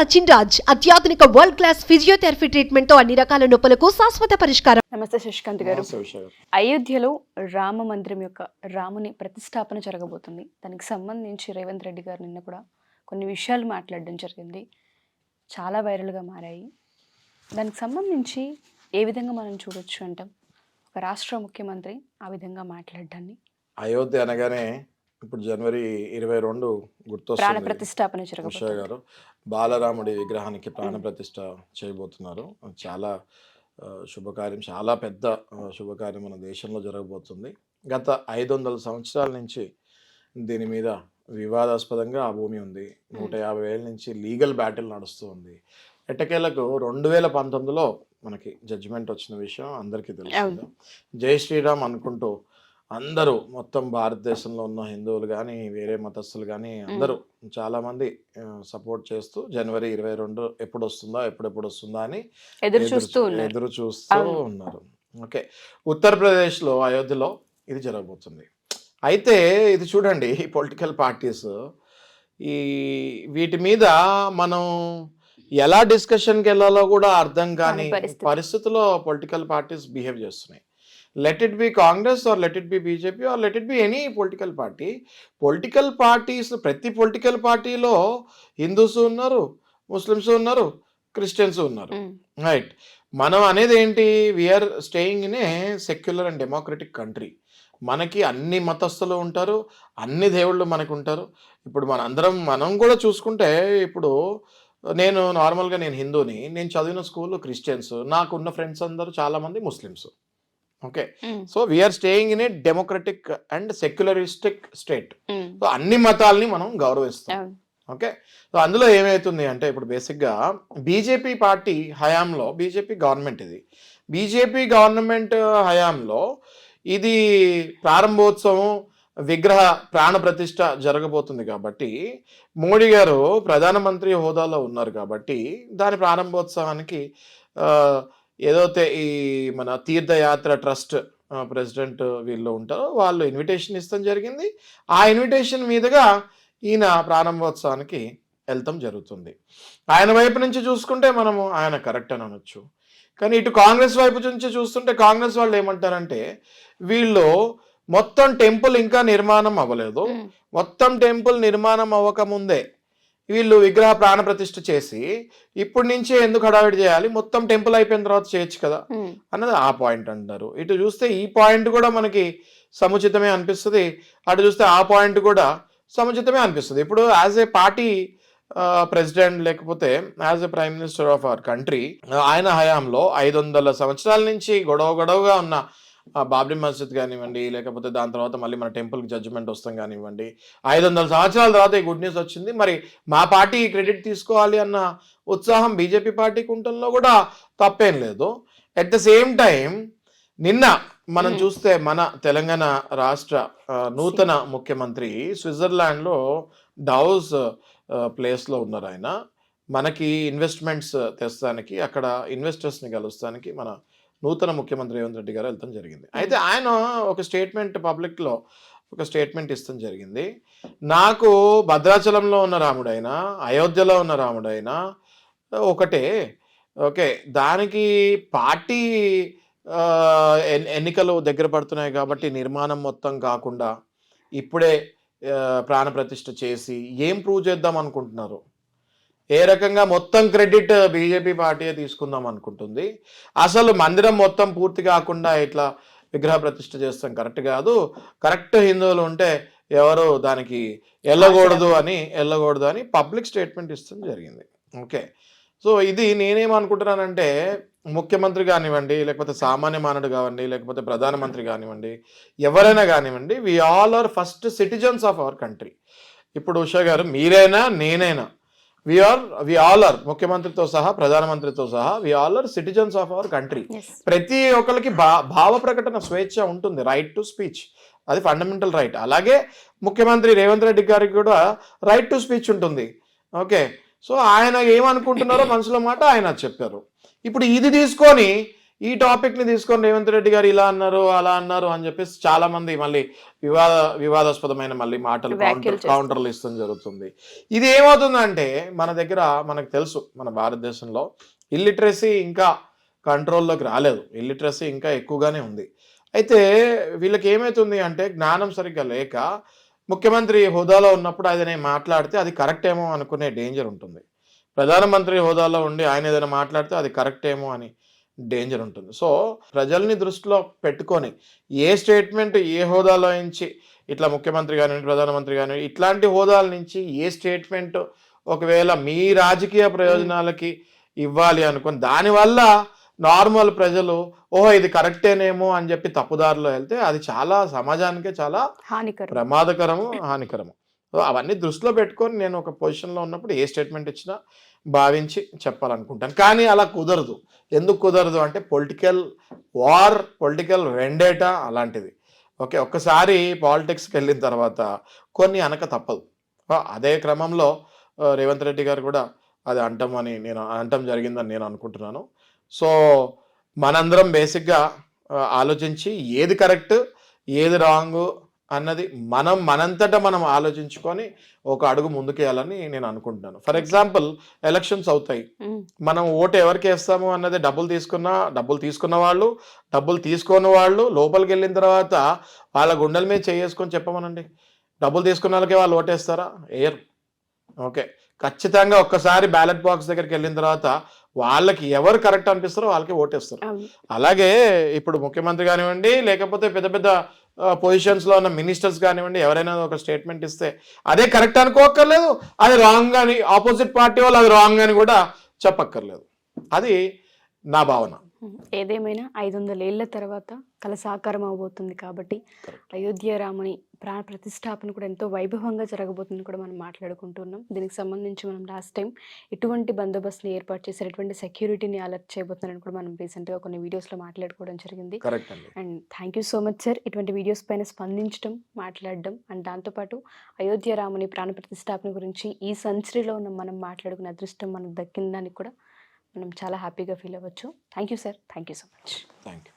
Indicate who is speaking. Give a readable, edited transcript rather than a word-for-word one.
Speaker 1: సచిన్ రాజ్ అత్యాధునిక world class physiotherapy treatment తో అన్ని రకాల నొప్పులకు శాశ్వత పరిష్కారం.
Speaker 2: నమస్తే శశికాంత్ గారు. అయోధ్యలో రామ మందిరం యొక్క రాముని ప్రతిష్టాపన జరగబోతుంది. దానికి సంబంధించి రేవంత్ రెడ్డి గారు నిన్న కూడా కొన్ని విషయాలు మాట్లాడడం జరిగింది, చాలా వైరల్గా మారాయి. దానికి సంబంధించి ఏ విధంగా మనం చూడొచ్చు అంటాం, ఒక రాష్ట్ర ముఖ్యమంత్రి ఆ విధంగా మాట్లాడడాన్ని?
Speaker 3: అయోధ్య అనగానే ఇప్పుడు జనవరి 22 గుర్తొస్తుంది.
Speaker 2: ప్రాణ ప్రతిష్టాపన జరగబోతుంది
Speaker 3: గారు బాలరాముడి విగ్రహానికి ప్రాణ ప్రతిష్ట చేయబోతున్నారు. చాలా శుభకార్యం, చాలా పెద్ద శుభకార్యం మన దేశంలో జరగబోతుంది. గత 500 సంవత్సరాల నుంచి దీని మీద వివాదాస్పదంగా ఆ భూమి ఉంది. 150 ఏళ్ళ నుంచి లీగల్ బ్యాటిల్ నడుస్తూ ఉంది. ఎట్టకేలకు 2019లో మనకి జడ్జిమెంట్ వచ్చిన విషయం అందరికీ తెలుసు. జై శ్రీరామ్ అనుకుంటూ అందరూ, మొత్తం భారతదేశంలో ఉన్న హిందువులు కానీ వేరే మతస్థులు కానీ అందరూ చాలామంది సపోర్ట్ చేస్తూ జనవరి 22 ఎప్పుడు వస్తుందా అని ఎదురు చూస్తూ ఉన్నారు. ఓకే, ఉత్తరప్రదేశ్లో అయోధ్యలో ఇది జరగబోతుంది. అయితే ఇది చూడండి, ఈ పొలిటికల్ పార్టీస్ ఈ వీటి మీద మనం ఎలా డిస్కషన్కి వెళ్ళాలో కూడా అర్థం కాని పరిస్థితుల్లో పొలిటికల్ పార్టీస్ బిహేవ్ చేస్తున్నాయి. Let it be Congress or let it be BJP or let it be any political party. Political parties, ప్రతి పొలిటికల్ పార్టీలో హిందూస్ ఉన్నారు, ముస్లిమ్స్ ఉన్నారు, క్రిస్టియన్స్ ఉన్నారు. రైట్, మనం అనేది ఏంటి, we are staying in a secular and democratic country. మనకి అన్ని మతస్థులు ఉంటారు, అన్ని దేవుళ్ళు మనకు ఉంటారు. ఇప్పుడు మనం కూడా చూసుకుంటే, ఇప్పుడు నార్మల్గా నేను హిందూని, నేను చదివిన స్కూల్ క్రిస్టియన్స్, నాకున్న ఫ్రెండ్స్ అందరూ చాలామంది Muslims. Okay, so we are staying in a democratic and secularistic state. So అన్ని మతాలని మనం గౌరవిస్తాం. ఓకే, సో అందులో ఏమవుతుంది అంటే, ఇప్పుడు బేసిక్గా బీజేపీ పార్టీ హయాంలో, బీజేపీ గవర్నమెంట్ హయాంలో ఇది ప్రారంభోత్సవం, విగ్రహ ప్రాణ ప్రతిష్ట జరగబోతుంది. కాబట్టి మోడీ గారు ప్రధానమంత్రి హోదాలో ఉన్నారు కాబట్టి దాని ప్రారంభోత్సవానికి ఏదైతే ఈ మన తీర్థయాత్ర ట్రస్ట్ ప్రెసిడెంట్ వీళ్ళు ఉంటారో వాళ్ళు ఇన్విటేషన్ ఇస్తాం జరిగింది. ఆ ఇన్విటేషన్ మీదుగా ఈయన ప్రారంభోత్సవానికి వెళ్తాం జరుగుతుంది. ఆయన వైపు నుంచి చూసుకుంటే మనము ఆయన కరెక్ట్ అని అనొచ్చు. కానీ ఇటు కాంగ్రెస్ వైపు నుంచి చూస్తుంటే కాంగ్రెస్ వాళ్ళు ఏమంటారంటే, వీళ్ళు మొత్తం టెంపుల్ ఇంకా నిర్మాణం అవ్వలేదు, మొత్తం టెంపుల్ నిర్మాణం అవ్వకముందే వీళ్ళు విగ్రహ ప్రాణ ప్రతిష్ఠ చేసి ఇప్పటి నుంచే ఎందుకు హడావిడి చేయాలి, మొత్తం టెంపుల్ అయిపోయిన తర్వాత చేయొచ్చు కదా అన్నది ఆ పాయింట్ అంటారు. ఇటు చూస్తే ఈ పాయింట్ కూడా మనకి సముచితమే అనిపిస్తుంది, అటు చూస్తే ఆ పాయింట్ కూడా సముచితమే అనిపిస్తుంది. ఇప్పుడు యాజ్ ఏ పార్టీ ప్రెసిడెంట్, లేకపోతే as a prime minister of our country, ఆయన హయాంలో 500 సంవత్సరాల నుంచి గొడవగా ఉన్న బాబ్రీ మస్జిద్ కానివ్వండి, లేకపోతే దాని తర్వాత మళ్ళీ మన టెంపుల్కి జడ్జిమెంట్ వస్తాం కానివ్వండి, 500 సంవత్సరాల తర్వాత ఈ గుడ్ న్యూస్ వచ్చింది. మరి మా పార్టీ క్రెడిట్ తీసుకోవాలి అన్న ఉత్సాహం బీజేపీ పార్టీకి ఉండటంలో కూడా తప్పేం లేదు. అట్ ద సేమ్ టైం నిన్న మనం చూస్తే మన తెలంగాణ రాష్ట్ర నూతన ముఖ్యమంత్రి స్విట్జర్లాండ్లో డావోస్ ప్లేస్లో ఉన్నారు. ఆయన మనకి ఇన్వెస్ట్మెంట్స్ తెస్తానికి, అక్కడ ఇన్వెస్టర్స్ని కలుస్తానికి మన నూతన ముఖ్యమంత్రి రేవంత్ రెడ్డి గారు వెళ్తాం జరిగింది. అయితే ఆయన ఒక స్టేట్మెంట్, పబ్లిక్లో ఒక స్టేట్మెంట్ ఇస్తాం జరిగింది. నాకు భద్రాచలంలో ఉన్న రాముడైనా, అయోధ్యలో ఉన్న రాముడైనా ఒకటే. ఓకే, దానికి పార్టీ ఎన్నికలు దగ్గర పడుతున్నాయి కాబట్టి నిర్మాణం మొత్తం కాకుండా ఇప్పుడే ప్రాణ ప్రతిష్ఠ చేసి ఏం ప్రూవ్ చేద్దాం అనుకుంటున్నారు? ఏ రకంగా మొత్తం క్రెడిట్ బీజేపీ పార్టీయే తీసుకుందాం అనుకుంటుంది? అసలు మందిరం మొత్తం పూర్తి కాకుండా ఇట్లా విగ్రహ ప్రతిష్ఠ చేస్తాం కరెక్ట్ కాదు, కరెక్ట్ హిందువులు ఉంటే ఎవరు దానికి వెళ్ళకూడదు అని పబ్లిక్ స్టేట్మెంట్ ఇస్తాం జరిగింది. ఓకే, సో ఇది నేనేమనుకుంటున్నానంటే, ముఖ్యమంత్రి కానివ్వండి, లేకపోతే సామాన్య మానవుడు కానివ్వండి, లేకపోతే ప్రధానమంత్రి కానివ్వండి, ఎవరైనా కానివ్వండి, we all are first citizens of our country. ఇప్పుడు ఉషా గారు, మీరైనా నేనైనా, వి ఆల్ ఆర్, ముఖ్యమంత్రితో సహా ప్రధానమంత్రితో సహా we all are citizens of our country. ప్రతి ఒక్కరికి భావ ప్రకటన స్వేచ్ఛ ఉంటుంది, రైట్ టు స్పీచ్, అది ఫండమెంటల్ రైట్. అలాగే ముఖ్యమంత్రి రేవంత్ రెడ్డి గారికి కూడా రైట్ టు స్పీచ్ ఉంటుంది. ఓకే, సో ఆయన ఏమనుకుంటున్నారో మనసులో మాట ఆయన చెప్పారు. ఇప్పుడు ఇది తీసుకొని ఈ టాపిక్ని తీసుకొని రేవంత్ రెడ్డి గారు ఇలా అన్నారు అలా అన్నారు అని చెప్పేసి చాలా మంది మళ్ళీ వివాదాస్పదమైన మళ్ళీ మాటలు కౌంటర్లు ఇష్టం జరుగుతుంది. ఇది ఏమవుతుందంటే మన దగ్గర మనకు తెలుసు మన భారతదేశంలో ఇల్లిటరసీ ఇంకా కంట్రోల్లోకి రాలేదు, ఇల్లిటరసీ ఇంకా ఎక్కువగానే ఉంది. అయితే వీళ్ళకి ఏమవుతుంది అంటే జ్ఞానం సరిగ్గా లేక ముఖ్యమంత్రి హోదాలో ఉన్నప్పుడు ఆయన మాట్లాడితే అది కరెక్ట్ ఏమో అనుకునే డేంజర్ ఉంటుంది, ప్రధానమంత్రి హోదాలో ఉండి ఆయన ఏదైనా మాట్లాడితే అది కరెక్ట్ ఏమో అని డేంజర్ ఉంటుంది. సో ప్రజల్ని దృష్టిలో పెట్టుకొని ఏ స్టేట్మెంట్ ఏ హోదాలో నుంచి ఇట్లా ముఖ్యమంత్రి కానివ్వండి ప్రధానమంత్రి కానివ్వండి ఇట్లాంటి హోదాల నుంచి ఏ స్టేట్మెంట్ ఒకవేళ మీ రాజకీయ ప్రయోజనాలకి ఇవ్వాలి అనుకుని దానివల్ల నార్మల్ ప్రజలు ఓహో ఇది కరెక్టేనేమో అని చెప్పి తప్పుదారిలో వెళ్తే అది చాలా సమాజానికే చాలా ప్రమాదకరము హానికరము. సో అవన్నీ దృష్టిలో పెట్టుకొని నేను ఒక పొజిషన్లో ఉన్నప్పుడు ఏ స్టేట్మెంట్ ఇచ్చినా భావించి చెప్పాలనుకుంటాను. కానీ అలా కుదరదు. ఎందుకు కుదరదు అంటే పొలిటికల్ వార్, పొలిటికల్ వెండేటా అలాంటిది. ఓకే, ఒక్కసారి పాలిటిక్స్కి వెళ్ళిన తర్వాత కొన్ని అనక తప్పదు. అదే క్రమంలో రేవంత్ రెడ్డి గారు కూడా అది అంటం జరిగిందని నేను అనుకుంటున్నాను. సో మనందరం బేసిక్గా ఆలోచించి ఏది కరెక్ట్ ఏది రాంగ్ అన్నది మనంతటా మనం ఆలోచించుకొని ఒక అడుగు ముందుకేయాలని నేను అనుకుంటున్నాను. ఫర్ ఎగ్జాంపుల్ ఎలక్షన్స్ అవుతాయి, మనం ఓటు ఎవరికి వేస్తాము అన్నది డబ్బులు తీసుకున్న వాళ్ళు డబ్బులు తీసుకోని వాళ్ళు లోపలికి వెళ్ళిన తర్వాత వాళ్ళ గుండెల మీద చేసుకొని చెప్పమనండి, డబ్బులు తీసుకున్న వాళ్ళకే వాళ్ళు ఓటేస్తారా? వేయరు. ఓకే, ఖచ్చితంగా ఒక్కసారి బ్యాలెట్ బాక్స్ దగ్గరికి వెళ్ళిన తర్వాత వాళ్ళకి ఎవరు కరెక్ట్ అనిపిస్తారో వాళ్ళకి ఓటేస్తారు. అలాగే ఇప్పుడు ముఖ్యమంత్రి కానివ్వండి లేకపోతే పెద్ద పెద్ద పొజిషన్స్లో ఉన్న మినిస్టర్స్ కానివ్వండి ఎవరైనా ఒక స్టేట్మెంట్ ఇస్తే అదే కరెక్ట్ అనుకోక్కర్లేదు, అది రాంగ్ అని ఆపోజిట్ పార్టీ వాళ్ళు అది రాంగ్ అని కూడా చెప్పక్కర్లేదు. అది నా భావన.
Speaker 2: ఏదేమైనా 500 ఏళ్ల తర్వాత కళ సాకారం అవబోతుంది కాబట్టి అయోధ్య రాముని ప్రాణ ప్రతిష్టాపన కూడా ఎంతో వైభవంగా జరగబోతుంది కూడా మనం మాట్లాడుకుంటున్నాం. దీనికి సంబంధించి మనం లాస్ట్ టైం ఎటువంటి బందోబస్తుని ఏర్పాటు చేశారు, ఎటువంటి సెక్యూరిటీని అలర్ట్ చేయబోతున్నారని కూడా మనం రీసెంట్గా కొన్ని వీడియోస్లో మాట్లాడుకోవడం జరిగింది. And thank you so much sir, ఇటువంటి వీడియోస్ పైన స్పందించడం, మాట్లాడడం అండ్ దాంతోపాటు అయోధ్య రాముని ప్రాణ ప్రతిష్టాపన గురించి ఈ సెంచరీలో ఉన్న మనం మాట్లాడుకునే అదృష్టం మనకు దక్కిందానికి కూడా మనం చాలా హ్యాపీగా ఫీల్ అవ్వచ్చు. Thank you sir, thank you so much.
Speaker 3: Thank you.